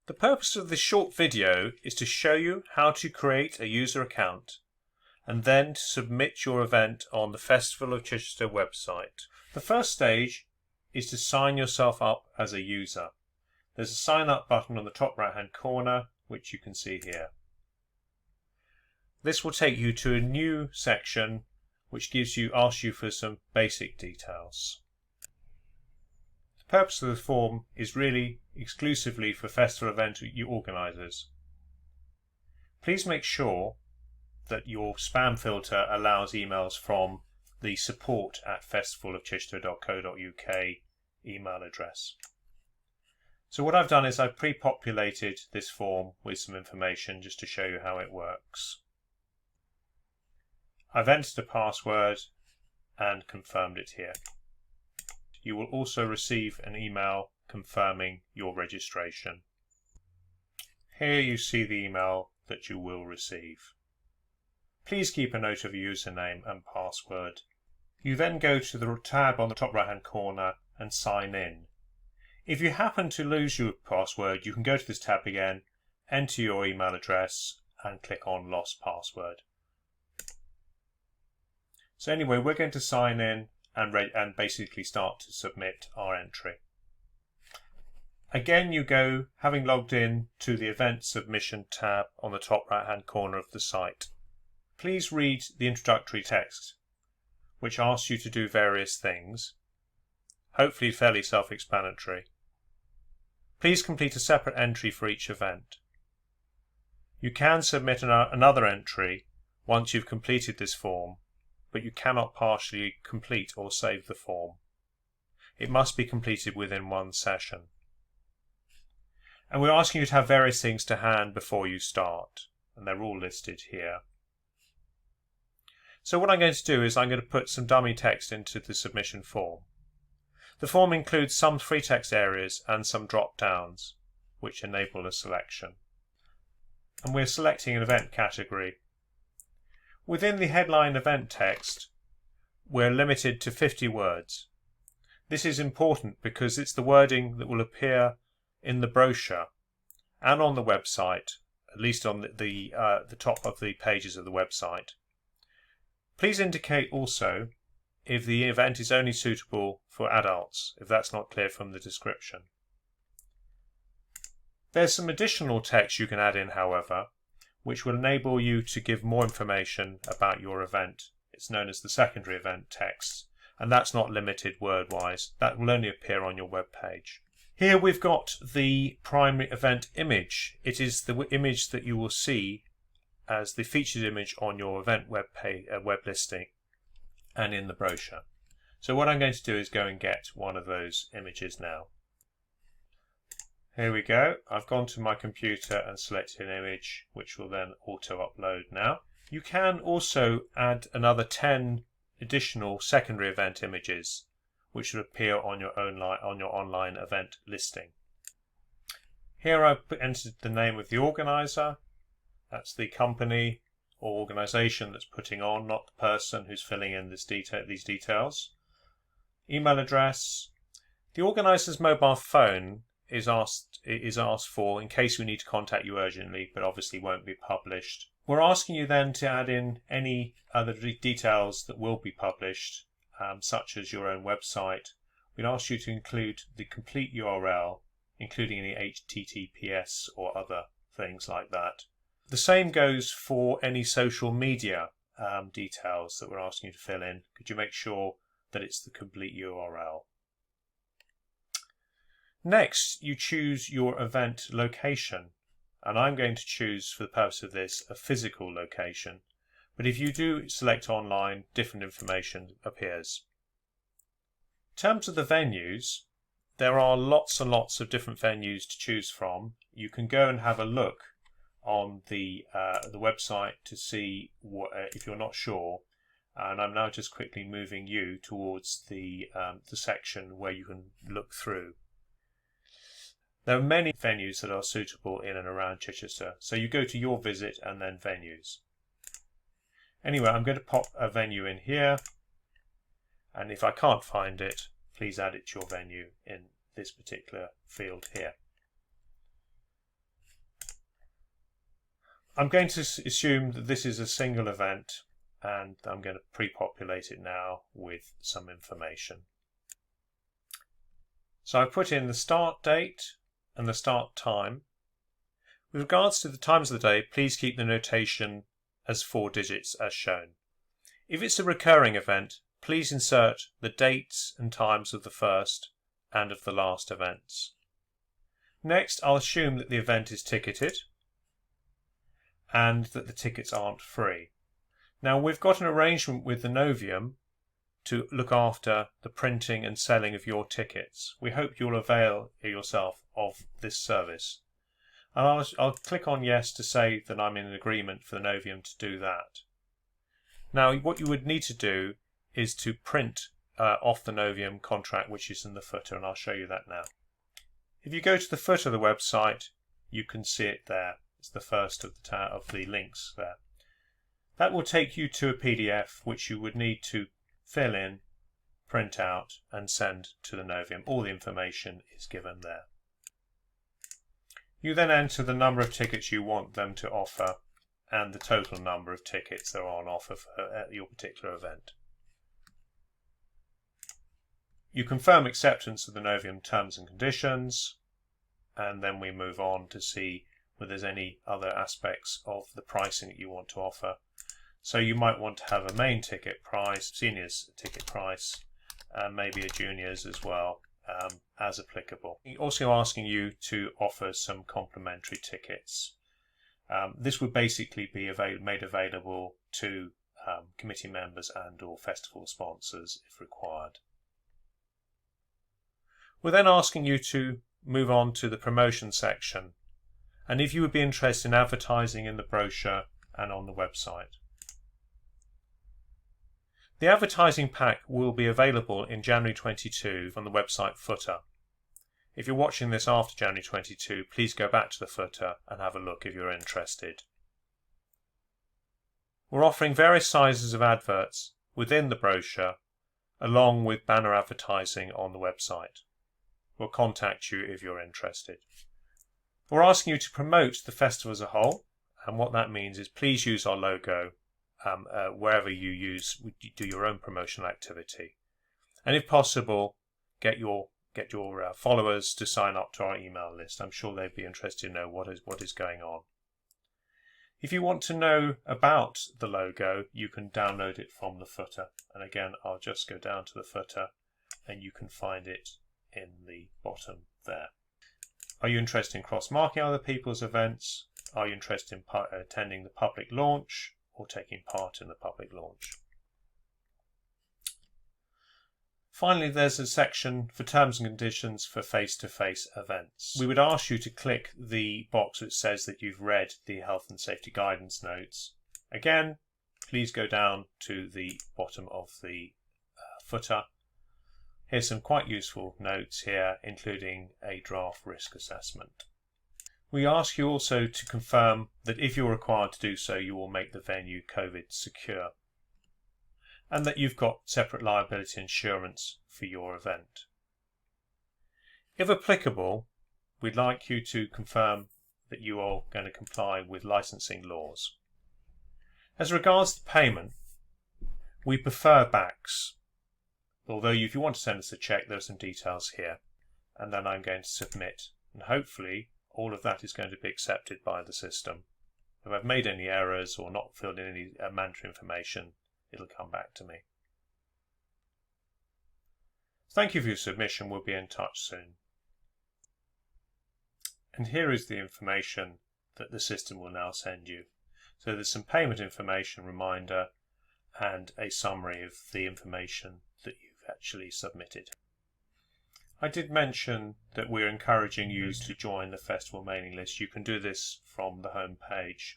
The purpose of this short video is to show you how to create a user account and then to submit your event on the Festival of Chichester website. The first stage is to sign yourself up as a user. There's a sign up button on the top right hand corner which you can see here. This will take you to a new section which asks you for some basic details. The purpose of the form is really exclusively for festival event organisers. Please make sure that your spam filter allows emails from the support@festivalofchichester.co.uk email address. So what I've done is I've pre-populated this form with some information just to show you how it works. I've entered a password and confirmed it here. You will also receive an email confirming your registration. Here you see the email that you will receive. Please keep a note of your username and password. You then go to the tab on the top right hand corner and sign in. If you happen to lose your password, you can go to this tab again, enter your email address and click on Lost Password. So anyway, we're going to sign in and basically start to submit our entry. Again, you go, having logged in, to the Event Submission tab on the top right hand corner of the site. Please read the introductory text, which asks you to do various things, hopefully fairly self-explanatory. Please complete a separate entry for each event. You can submit another entry once you've completed this form, but you cannot partially complete or save the form. It must be completed within one session. And we're asking you to have various things to hand before you start, and they're all listed here. So what I'm going to do is I'm going to put some dummy text into the submission form. The form includes some free text areas and some drop downs which enable a selection. And we're selecting an event category. Within the headline event text, we're limited to 50 words. This is important because it's the wording that will appear in the brochure and on the website, at least on the top of the pages of the website. Please indicate also if the event is only suitable for adults, if that's not clear from the description. There's some additional text you can add in, however, which will enable you to give more information about your event. It's known as the secondary event text, and that's not limited word-wise. That will only appear on your web page. Here we've got the primary event image. It is the image that you will see as the featured image on your event web listing and in the brochure. So what I'm going to do is go and get one of those images now. Here we go. I've gone to my computer and selected an image which will then auto-upload now. You can also add another 10 additional secondary event images which will appear on your online event listing. Here I've entered the name of the organizer. That's the company or organisation that's putting on, not the person who's filling in these details. Email address. The organiser's mobile phone is asked for in case we need to contact you urgently, but obviously won't be published. We're asking you then to add in any other details that will be published, such as your own website. We'd ask you to include the complete URL, including any HTTPS or other things like that. The same goes for any social media details that we're asking you to fill in. Could you make sure that it's the complete URL? Next, you choose your event location, and I'm going to choose, for the purpose of this, a physical location. But if you do select online, different information appears. In terms of the venues, there are lots and lots of different venues to choose from. You can go and have a look on the website to see if you're not sure. And I'm now just quickly moving you towards the section where you can look through. There are many venues that are suitable in and around Chichester, so you go to your visit and then venues. Anyway, I'm going to pop a venue in here, and if I can't find it, please add it to your venue in this particular field here. I'm going to assume that this is a single event, and I'm going to pre-populate it now with some information. So I put in the start date and the start time. With regards to the times of the day, please keep the notation as 4 digits as shown. If it's a recurring event, please insert the dates and times of the first and of the last events. Next, I'll assume that the event is ticketed and that the tickets aren't free. Now, we've got an arrangement with the Novium to look after the printing and selling of your tickets. We hope you'll avail yourself of this service. And I'll click on yes to say that I'm in agreement for the Novium to do that. Now, what you would need to do is to print off the Novium contract, which is in the footer, and I'll show you that now. If you go to the footer of the website, you can see it there. It's the first of the links there. That will take you to a PDF which you would need to fill in, print out and send to the Novium. All the information is given there. You then enter the number of tickets you want them to offer and the total number of tickets that are on offer for your particular event. You confirm acceptance of the Novium terms and conditions, and then we move on to see whether there's any other aspects of the pricing that you want to offer. So you might want to have a main ticket price, seniors ticket price, and maybe a juniors as well, as applicable. Also asking you to offer some complimentary tickets. This would basically be made available to committee members and or festival sponsors if required. We're then asking you to move on to the promotion section, and if you would be interested in advertising in the brochure and on the website. The advertising pack will be available in January 22 on the website footer. If you're watching this after January 22, please go back to the footer and have a look if you're interested. We're offering various sizes of adverts within the brochure along with banner advertising on the website. We'll contact you if you're interested. We're asking you to promote the festival as a whole, and what that means is please use our logo wherever you do your own promotional activity, and if possible, get your followers to sign up to our email list. I'm sure they'd be interested to know what is going on. If you want to know about the logo, you can download it from the footer, and again I'll just go down to the footer and you can find it in the bottom there. Are you interested in cross-marking other people's events? Are you interested in attending the public launch or taking part in the public launch? Finally, there's a section for terms and conditions for face-to-face events. We would ask you to click the box which says that you've read the health and safety guidance notes. Again, please go down to the bottom of the footer. Here's some quite useful notes here, including a draft risk assessment. We ask you also to confirm that if you're required to do so, you will make the venue COVID secure, and that you've got separate liability insurance for your event. If applicable, we'd like you to confirm that you are going to comply with licensing laws. As regards to payment, we prefer backs, although if you want to send us a cheque, there are some details here, and then I'm going to submit, and hopefully all of that is going to be accepted by the system. If I've made any errors or not filled in any mandatory information, it'll come back to me. Thank you for your submission. We'll be in touch soon. And here is the information that the system will now send you. So there's some payment information reminder and a summary of the information that you've actually submitted. I did mention that we're encouraging you to join the festival mailing list. You can do this from the home page